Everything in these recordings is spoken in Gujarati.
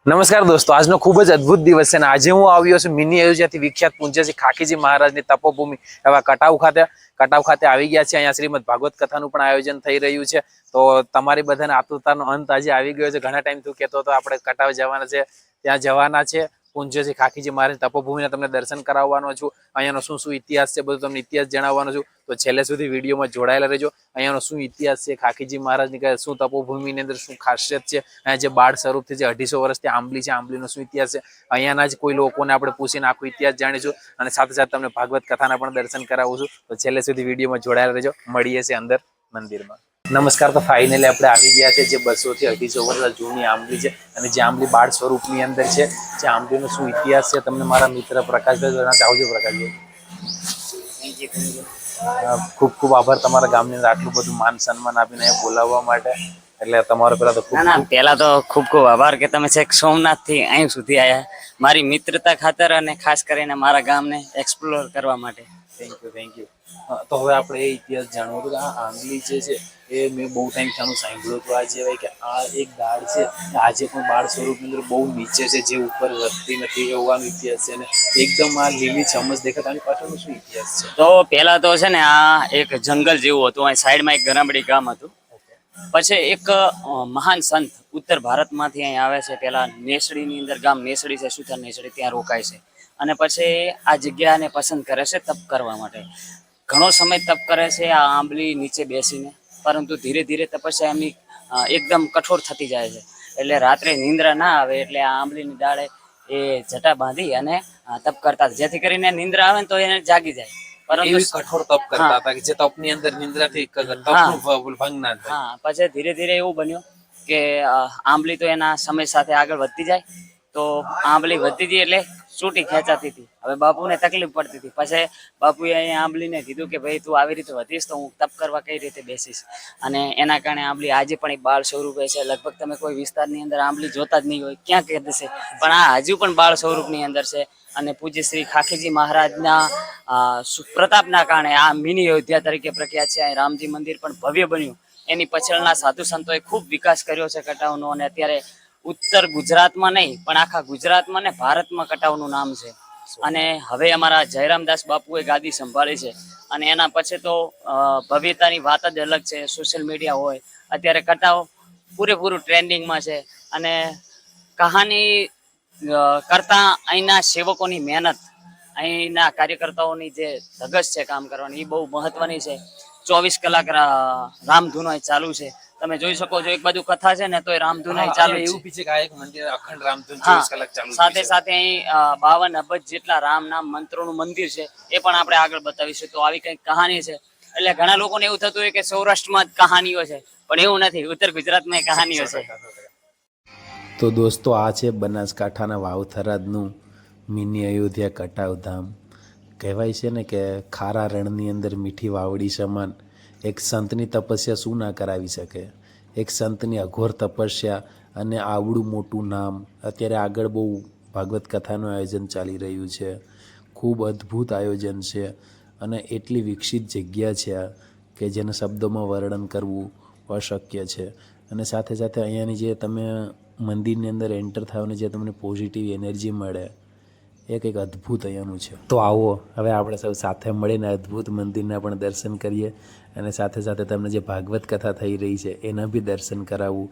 નમસ્કાર દોસ્તો, આજનો ખૂબ જ અદ્ભુત દિવસ છે અને આજે હું આવ્યો છું મિની અયોધ્યાથી વિખ્યાત પૂજ્ય શ્રી ખાખીજી મહારાજની તપોભૂમિ એવા કટાવ ખાતે આવી ગયા છે। અહીંયા શ્રીમદ ભાગવત કથાનું પણ આયોજન થઈ રહ્યું છે। તો તમારી બધાને આતુરતાનો અંત આજે આવી ગયો છે। ઘણા ટાઈમથી કહેતો હતો આપણે કટાવ જવાના છે, ત્યાં જવાના છે। પૂજ્ય શ્રી ખાખીજી મહારાજ તપોભૂમિના તમને દર્શન કરાવવાનો છું। અહીંયાનો શું શું ઇતિહાસ છે બધું તમને ઇતિહાસ જણાવવાનો છું, તો છેલ્લે સુધી વિડીયોમાં જોડાયેલા રહેજો। અહીંયાનો શું ઇતિહાસ છે, ખાખીજી મહારાજની શું તપોભૂમિની અંદર શું ખાસિયત છે, અહીંયા જે બાળ સ્વરૂપથી જે 250 વર્ષથી આંબલી છે, આંબલીનો શું ઇતિહાસ છે, અહીંયાના જ કોઈ લોકોને આપણે પૂછીને આખો ઇતિહાસ જાણીશું અને સાથે સાથે તમને ભાગવત કથાના પણ દર્શન કરાવું છું। તો છેલ્લે સુધી વિડીયોમાં જોડાયેલા રહેજો। મળીએ છીએ અંદર મંદિરમાં। નમસ્કાર। તો ફાઇનલી આપણે આવી ગયા છે જે 200 થી 250 વર્ષ જૂની આંબલી છે અને જે આંબલી બાળ સ્વરૂપની અંદર છે, જે આંબલીનો શું ઇતિહાસ છે તમને મારા મિત્ર પ્રકાશભાઈ જણાવવા ચાહું છું। પ્રકાશભાઈ, ખૂબ ખૂબ આભાર તમારા ગામની અંદર આટલું બધું માન સન્માન આપીને બોલાવવા માટે। એટલે તમારો પેલા તો પેલા તો ખૂબ ખૂબ આભાર કે તમે છેક સોમનાથ થી અહીં સુધી આવ્યા મારી મિત્રતા ખાતર અને ખાસ કરીને મારા ગામને એક્સપ્લોર કરવા માટે। Thank you. તો હવે આપણે એ ઇતિહાસ જાણવો હતો કે આ આંબલી જે છે એ મેં બહુ ટાઈમ સામે સાંભળ્યું હતું। આ જે કે આ એક દાળ છે આજે પણ બાળ સ્વરૂપની અંદર બહુ નીચે છે, જે ઉપર વધતી નથી એવાનો ઇતિહાસ છે અને એકદમ આ લીલી ચમચ દેખાતા આની પાછળનો શું ઇતિહાસ છે? તો પેલા તો છે ને આ એક જંગલ જેવું હતું, અહીં સાઈડમાં એક ગરામડી ગામ હતું। પછી એક મહાન સંત ઉત્તર ભારતમાંથી અહીં આવે છે, પેલા નેસડીની અંદર ગામ નેસડી છે, સુથાર નેસડી, ત્યાં રોકાય છે અને પછી આ જગ્યાને પસંદ કરે છે તપ કરવા માટે। ઘણો સમય તપ કરે છે આ આંબલી નીચે બેસીને, પરંતુ ધીરે ધીરે તપસ્યા એમની એકદમ કઠોર થતી જાય છે। એટલે રાત્રે નિંદ્રા ના આવે એટલે આ આંબલીની ડાળે એ જટા બાંધી અને તપ કરતા, જેથી કરીને નિંદ્રા આવે ને તો એને જાગી જાય। પરંતુ કઠોર તપ કરતા હતા કે જે તપની અંદર નિંદ્રાથી તપનું ભંગ ના થાય। હા, પછી ધીરે ધીરે એવું બન્યું કે આંબલી તો એના સમય સાથે આગળ વધતી જાય, તો આંબલી વધતી હતી એટલે છૂટી ખેંચાતી હતી। હવે બાપુને તકલીફ પડતી હતી, પછી બાપુએ અહીંયા આંબલીને કીધું કે ભાઈ તું આવી રીતે વધીશ તો હું તપ કરવા કઈ રીતે બેસીશ, અને એના કારણે આંબલી આજે પણ એક બાળ સ્વરૂપે છે। લગભગ તમે કોઈ વિસ્તારની અંદર આંબલી જોતા જ નહીં હોય, ક્યાં કહે છે, પણ આ હજુ પણ બાળ સ્વરૂપની અંદર છે। અને પૂજ્ય શ્રી ખાખીજી મહારાજના પ્રતાપના કારણે આ મિની અયોધ્યા તરીકે પ્રખ્યાત છે। અહીં રામજી મંદિર પણ ભવ્ય બન્યું, એની પાછળના સાધુ સંતોએ ખૂબ વિકાસ કર્યો છે કટાવનો, અને અત્યારે ઉત્તર ગુજરાતમાં નહીં પણ આખા ગુજરાતમાં ને ભારતમાં કટાવનું નામ છે। અને હવે અમારા જયરામદાસ બાપુએ ગાદી સંભાળી છે અને એના પછી તો ભવ્યતાની વાત જ અલગ છે। સોશિયલ મીડિયા હોય, અત્યારે કટાવ પૂરેપૂરું ટ્રેન્ડિંગમાં છે અને કહાની કરતા અહીંના સેવકોની મહેનત, અહીંના કાર્યકર્તાઓની જે ધગશ છે કામ કરવાની, એ બહુ મહત્વની છે। 24 કલાક રામધૂનો ચાલુ છે, તમે જોઈ શકો છો। એક બાજુ કથા છે ને તો રામધૂન ચાલુ છે, એવું પીછે આ એક મંદિર અખંડ રામધૂન 24 કલાક ચાલુ છે। સાથે સાથે અહીં 52 અબજ જેટલા રામ નામ મંત્રોનું મંદિર છે, એ પણ આપણે આગળ બતાવીશું। તો આવી કંઈક કહાની છે, એટલે ઘણા લોકોને એવું થતું હોય કે સૌરાષ્ટ્રમાં જ કહાનીઓ છે, પણ એવું નથી, ઉત્તર ગુજરાતમાં કહાનીઓ છે। તો દોસ્તો, આ છે બનાસકાંઠાના વાવથરાદનું મિની અયોધ્યા કટાવધામ। કહેવાય છે ને કે ખારા રણની અંદર મીઠી વાવડી સમાન એક સંતની તપસ્યા શું ના કરાવી શકે। એક સંતની અઘોર તપસ્યા અને આવડું મોટું નામ। અત્યારે આગળ બહુ ભાગવત કથાનું આયોજન ચાલી રહ્યું છે, ખૂબ અદ્ભુત આયોજન છે અને એટલી વિકસિત જગ્યા છે આ કે જેને શબ્દોમાં વર્ણન કરવું અશક્ય છે। અને સાથે સાથે અહીંયાની જે તમે મંદિરની અંદર એન્ટર થાવ ને જે તમને પોઝિટિવ એનર્જી મળે એ કંઈક અદ્ભુત અહીંયાનું છે। તો આવો હવે આપણે સૌ સાથે મળીને અદ્ભુત મંદિરના પણ દર્શન કરીએ અને સાથે સાથે તમને જે ભાગવત કથા થઈ રહી છે એના બી દર્શન કરાવવું।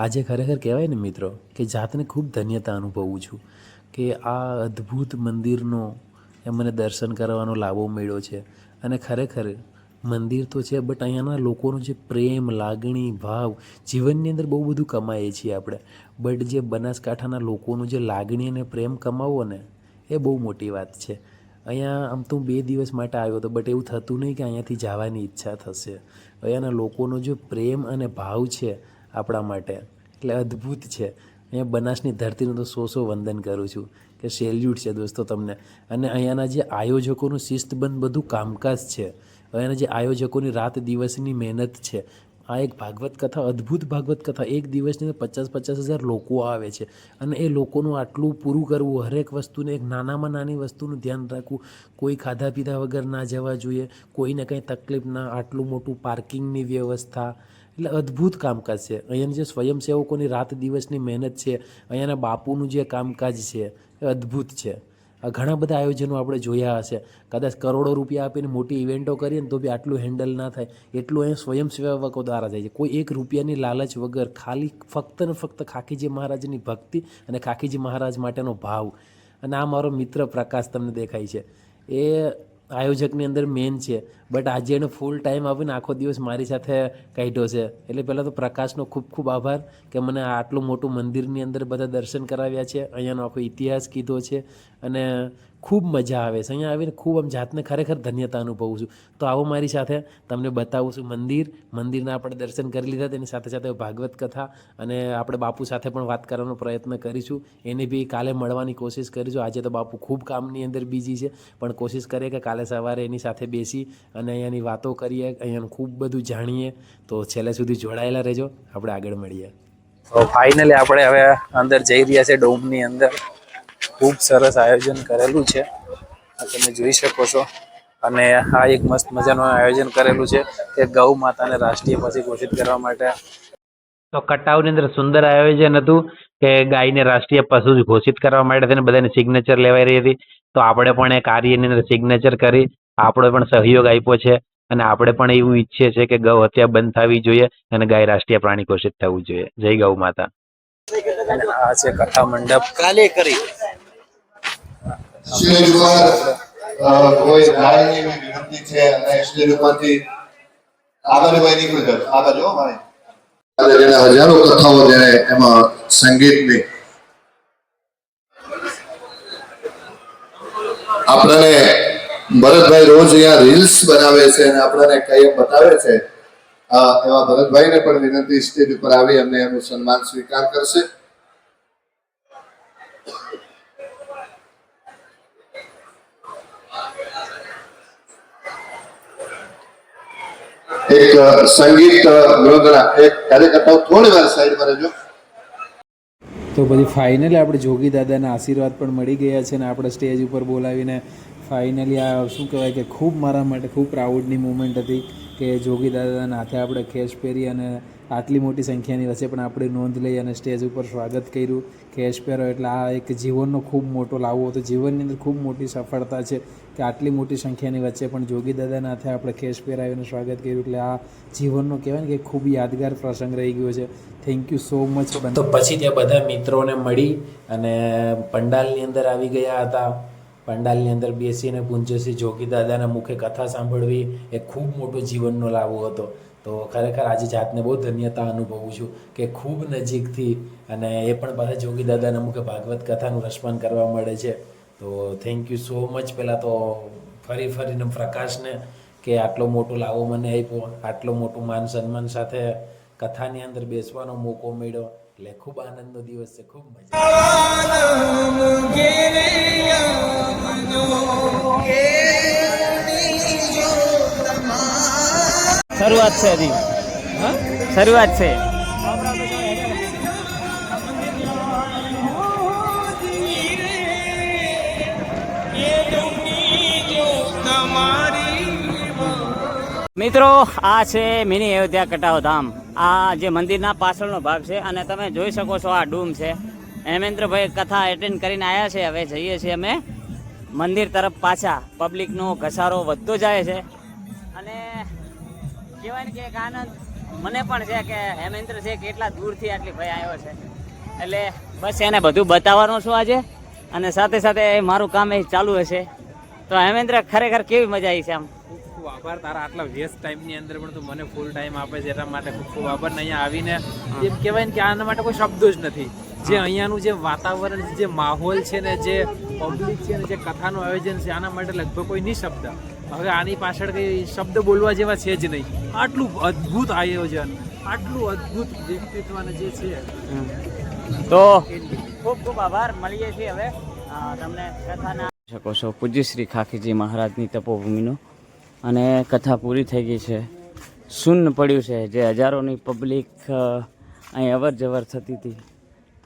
આજે ખરેખર કહેવાય ને મિત્રો કે જાતને ખૂબ ધન્યતા અનુભવું છું કે આ અદ્ભુત મંદિરનો એ મને દર્શન કરવાનો લાભો મળ્યો છે। અને ખરેખર મંદિર તો છે, બટ અહીંયાના લોકોનો જે પ્રેમ, લાગણી, ભાવ, જીવનની અંદર બહુ બધું કમાઈએ છીએ આપણે, બટ જે બનાસકાંઠાના લોકોનું જે લાગણી અને પ્રેમ કમાવો ને એ બહુ મોટી વાત છે। અહીંયા આમ તો 2 દિવસ માટે આવ્યો હતો, બટ એવું થતું નહીં કે અહીંયાથી જવાની ઈચ્છા થશે। અહીંયાના લોકોનો જે પ્રેમ અને ભાવ છે આપણા માટે એટલે અદ્ભુત છે। અહીંયા બનાસની ધરતીનું તો 100 વંદન કરું છું કે સેલ્યુટ છે દોસ્તો તમને। અને અહીંયાના જે આયોજકોનું શિસ્તબંધ બધું કામકાજ છે, અહીંયાના જે આયોજકોની રાત દિવસની મહેનત છે। આ એક ભાગવત કથા, અદ્ભુત ભાગવત કથા, એક દિવસની 50-50 હજાર લોકો આવે છે અને એ લોકોનું આટલું પૂરું કરવું, હરેક વસ્તુને એક નાનામાં નાની વસ્તુનું ધ્યાન રાખવું, કોઈ ખાધા પીધા વગર ના જવા જોઈએ, કોઈને કંઈ તકલીફ ના, આટલું મોટું પાર્કિંગની વ્યવસ્થા, એટલે અદ્ભુત કામકાજ છે. અહીંયાના જે સ્વયંસેવકોની રાત દિવસની મહેનત છે, અહીંયાના બાપુનું જે કામકાજ છે એ અદ્ભુત છે. આ ઘણા બધા આયોજનો આપણે જોયા હશે, કદાચ કરોડો રૂપિયા આપીને મોટી ઇવેન્ટો કરીએ ને તો બી આટલું હેન્ડલ ના થાય એટલું અહીંયા સ્વયંસેવકો દ્વારા થાય છે. કોઈ એક રૂપિયાની લાલચ વગર ખાલી ફક્ત ને ફક્ત ખાખીજી મહારાજની ભક્તિ અને ખાખીજી મહારાજ માટેનો ભાવ. અને આ મારો મિત્ર પ્રકાશ તમને દેખાય છે, એ આયોજકની અંદર મેન છે, બટ આજે એનો ફૂલ ટાઈમ આવીને આખો દિવસ મારી સાથે કાઢ્યો છે. એટલે પહેલાં તો પ્રકાશનો ખૂબ ખૂબ આભાર કે મને આટલું મોટું મંદિરની અંદર બધા દર્શન કરાવ્યા છે, અહીંયાનો આખો ઇતિહાસ કીધો છે અને ખૂબ મજા આવે છે. અહીંયા આવીને ખૂબ આમ જાતને ખરેખર ધન્યતા અનુભવું છું. તો આવો મારી સાથે, તમને બતાવું છું મંદિરના આપણે દર્શન કરી લીધા, તેની સાથે સાથે ભાગવત કથા અને આપણે બાપુ સાથે પણ વાત કરવાનો પ્રયત્ન કરીશું. એને બી કાલે મળવાની કોશિશ કરીશું. આજે તો બાપુ ખૂબ કામની અંદર બિઝી છે, પણ કોશિશ કરીએ કે કાલે સવારે એની સાથે બેસી અને અહીંયાની વાતો કરીએ, અહીંયાનું ખૂબ બધું જાણીએ. તો છેલ્લે સુધી જોડાયેલા રહેજો, આપણે આગળ મળીએ. તો ફાઇનલી આપણે હવે અંદર જઈ રહ્યા છે ડોમની અંદર. ખૂબ સરસ આયોજન કરેલું છે, આ તમે જોઈ શકો છો. અને આ એક મસ્ત મજાનું આયોજન કરેલું છે કે ગૌ માતાને રાષ્ટ્રીય પશુ ઘોષિત કરવા માટે. તો કટાવની અંદર સુંદર આયોજન હતું કે ગાયને રાષ્ટ્રીય પશુ ઘોષિત કરવા માટે તેને બધાને સિગ્નેચર લેવાઈ રહી હતી. તો આપણે પણ એ કાર્યની અંદર સિગ્નેચર કરી આપણો પણ સહયોગ આપ્યો છે અને આપણે પણ એવું ઈચ્છીએ છીએ કે ગૌ હત્યા બંધ થવી જોઈએ અને ગાય રાષ્ટ્રીય પ્રાણી ઘોષિત થવું જોઈએ. જય ગૌ માતા. અને આ છે કથા મંડપ. કાલે કરી સ્ટેજ ઉપર કોઈ ગાયની વિનંતી છે અને સ્ટેજ ઉપરથી આગળ ભાઈ નીકળી જાય આગળ જો ભાઈ જેને હજારો કથાઓ જેને એમાં સંગીતની આપણને ભરતભાઈ રોજ અહીંયા રીલ્સ બનાવે છે અને આપણને કઈ બતાવે છે. એવા ભરતભાઈને પણ વિનંતી સ્ટેજ ઉપર આવી અમને એનું સન્માન સ્વીકાર કરશે. એક સંગીત વૃંદના એક કાર્યકર્તાઓ થોડી વાર સાઈડ પર રહેજો. તો પછી ફાઇનલી આપણે જોગી દાદાના આશીર્વાદ પણ મળી ગયા છે ને આપણે સ્ટેજ ઉપર બોલાવીને ફાઇનલી આ શું કહેવાય કે ખૂબ મારા માટે ખૂબ પ્રાઉડની મુમેન્ટ હતી કે જોગી દાદાના હાથે આપણે ખેસ પહેરી અને આટલી મોટી સંખ્યાની વચ્ચે પણ આપણે નોંધ લઈ અને સ્ટેજ ઉપર સ્વાગત કર્યું. ખેસ પહેરો એટલે આ એક જીવનનો ખૂબ મોટો લાવો હતો. જીવનની અંદર ખૂબ મોટી સફળતા છે કે આટલી મોટી સંખ્યાની વચ્ચે પણ જોગી દાદાના હાથે આપણે ખેસ પહેરાવીને સ્વાગત કર્યું. એટલે આ જીવનનો કહેવાય ને કે ખૂબ યાદગાર પ્રસંગ રહી ગયો છે. Thank you so much. તો પછી ત્યાં બધા મિત્રોને મળી અને પંડાલની અંદર આવી ગયા હતા. પંડાલની અંદર બેસીને પૂજ્ય જોગી દાદાના મુખે કથા સાંભળવી એ ખૂબ મોટો જીવનનો લાવો હતો. તો ખરેખર આજે જાતને બહુ ધન્યતા અનુભવું છું કે ખૂબ નજીકથી અને એ પણ પાછા જોગી દાદાના મુખે ભાગવત કથાનું રસપાન કરવા મળે છે. તો થેન્ક યુ સો મચ. પહેલાં તો ફરીને પ્રકાશને કે આટલો મોટો લાવો મને આપ્યો, આટલો મોટું માન સન્માન સાથે કથાની અંદર બેસવાનો મોકો મળ્યો. એટલે ખૂબ આનંદનો દિવસ છે, ખૂબ મજા. શરૂઆત છે હજી, શરૂઆત છે. મિત્રો આ છે મિની અયોધ્યા કટાવ ધામ. આ જે મંદિરના પાછળનો ભાગ છે અને તમે જોઈ શકો છો આ ડૂમ છે. હેમેન્દ્રભાઈ કથા એટેન્ડ કરીને આવ્યા છે. હવે જઈએ છીએ અમે મંદિર તરફ પાછા. પબ્લિકનો ઘસારો વધતો જાય છે અને કહેવાય ને કે એક આનંદ મને પણ છે કે હેમેન્દ્ર છે કેટલા દૂરથી આટલી ભાઈ આવ્યો છે. એટલે બસ એને બધું બતાવવાનું છું આજે અને સાથે સાથે મારું કામ એ ચાલુ હશે. તો હેમેન્દ્ર ખરેખર કેવી મજા આવી છે? આમ ખૂબ આભાર તારા આટલા વ્યસ્ત ટાઈમની અંદર પણ તું મને ફૂલ ટાઈમ આપે છે એટલા માટે ખૂબ ખૂબ આભાર. ને અહીંયા આવીને એમ કહેવાય ને કે આના માટે કોઈ શબ્દો જ નથી. જે અહીંયાનું જે વાતાવરણ, જે માહોલ છે ને, જે પબ્લિક છે ને, જે કથાનું આયોજન છે, આના માટે લગભગ કોઈ નિશબ્દ. હવે આની પાછળ કંઈ શબ્દ બોલવા જેવા છે જ નહીં. આટલું અદ્ભુત આયોજન, આટલું અદ્ભુત વ્યક્તિત્વને જે છે. તો ખૂબ ખૂબ આભાર. મળીએ છીએ હવે તમને કથાના શકો છો. પૂજ્ય શ્રી ખાખીજી મહારાજની તપોભૂમિનો અને કથા પૂરી થઈ ગઈ છે. શૂન્ય પડ્યું છે. જે હજારોની પબ્લિક અહીં અવર જવર થતી હતી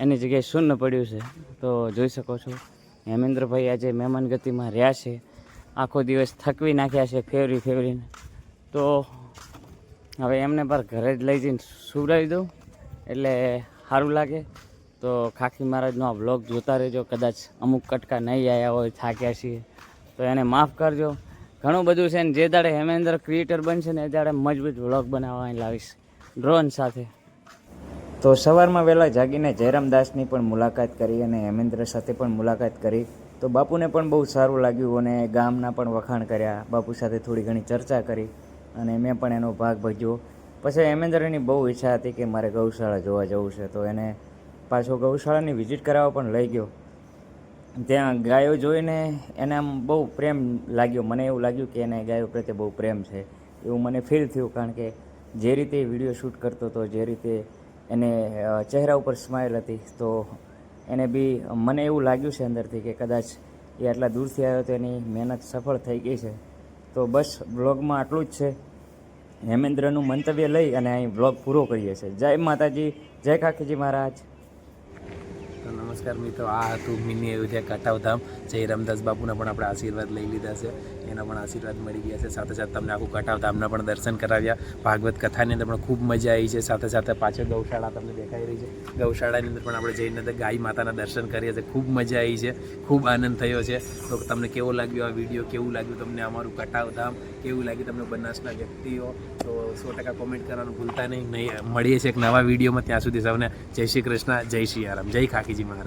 એની જગ્યાએ શૂન્ય પડ્યું છે. તો જોઈ શકો છો હેમેન્દ્રભાઈ આજે મહેમાન ગતિમાં રહ્યા છે. આખો દિવસ થકવી નાખ્યા છે ફેવરીને. તો હવે એમને પર ઘરે જ લઈ જઈને સુવડાવી દઉં એટલે સારું લાગે. તો ખાખી મહારાજનો આ વ્લોગ જોતા રહેજો. કદાચ અમુક કટકા નહીં આવ્યા હોય, થાક્યા છીએ તો એને માફ કરજો. ઘણું બધું છે ને જે દાડે હેમેન્દ્ર ક્રિએટર બનશે ને એ દાડે મજબૂત વ્લોગ બનાવવા લાવીશ ડ્રોન સાથે. તો સવારમાં વહેલા જાગીને જયરામદાસની પણ મુલાકાત કરી અને હેમેન્દ્ર સાથે પણ મુલાકાત કરી. તો બાપુને પણ બહુ સારું લાગ્યું અને ગામના પણ વખાણ કર્યા. બાપુ સાથે થોડી ઘણી ચર્ચા કરી અને મેં પણ એનો ભાગ ભજ્યો. પછી હેમેન્દ્રની બહુ ઈચ્છા હતી કે મારે ગૌશાળા જોવા જવું છે, તો એને પાછો ગૌશાળાની વિઝિટ કરાવવા પણ લઈ ગયો. ત્યાં ગાયો જોઈને એને આમ બહુ પ્રેમ લાગ્યો. મને એવું લાગ્યું કે એને ગાયો પ્રત્યે બહુ પ્રેમ છે એવું મને ફીલ થયું. કારણ કે જે રીતે વિડીયો શૂટ કરતો હતો, જે રીતે એને ચહેરા ઉપર સ્માઇલ હતી, તો એને બી મને એવું લાગ્યું છે અંદરથી કે કદાચ એ આટલા દૂરથી આવ્યો તો એની મહેનત સફળ થઈ ગઈ છે. તો બસ બ્લોગમાં આટલું જ છે. હેમેન્દ્રનું મંતવ્ય લઈ અને અહીં બ્લોગ પૂરો કરીએ છીએ. જય માતાજી, જય ખાખીજી મહારાજ. તો નમસ્કાર મિત્રો, આ હતું મિની અયોધ્યા કટાવધામ. જયરામદાસ બાપુના પણ આપણે આશીર્વાદ લઈ લીધા છે, એના પણ આશીર્વાદ મળી ગયા છે. સાથે સાથે તમને આખું કટાવધામના પણ દર્શન કરાવ્યા. ભાગવત કથાની અંદર પણ ખૂબ મજા આવી છે. સાથે સાથે પાછળ ગૌશાળા તમને દેખાઈ રહી છે. ગૌશાળાની અંદર પણ આપણે જઈને ગાય માતાના દર્શન કરીએ છીએ. ખૂબ મજા આવી છે, ખૂબ આનંદ થયો છે. તો તમને કેવો લાગ્યો આ વિડીયો, કેવું લાગ્યું તમને અમારું કટાવધામ, કેવું લાગ્યું તમને બનાસના વ્યક્તિઓ, તો 100% કોમેન્ટ કરવાનું ભૂલતા નહીં. મળીએ છીએ એક નવા વિડીયોમાં. ત્યાં સુધી સૌને જય શ્રી કૃષ્ણ, જય શ્રી રામ, જય ખાખીજી મહારાજ.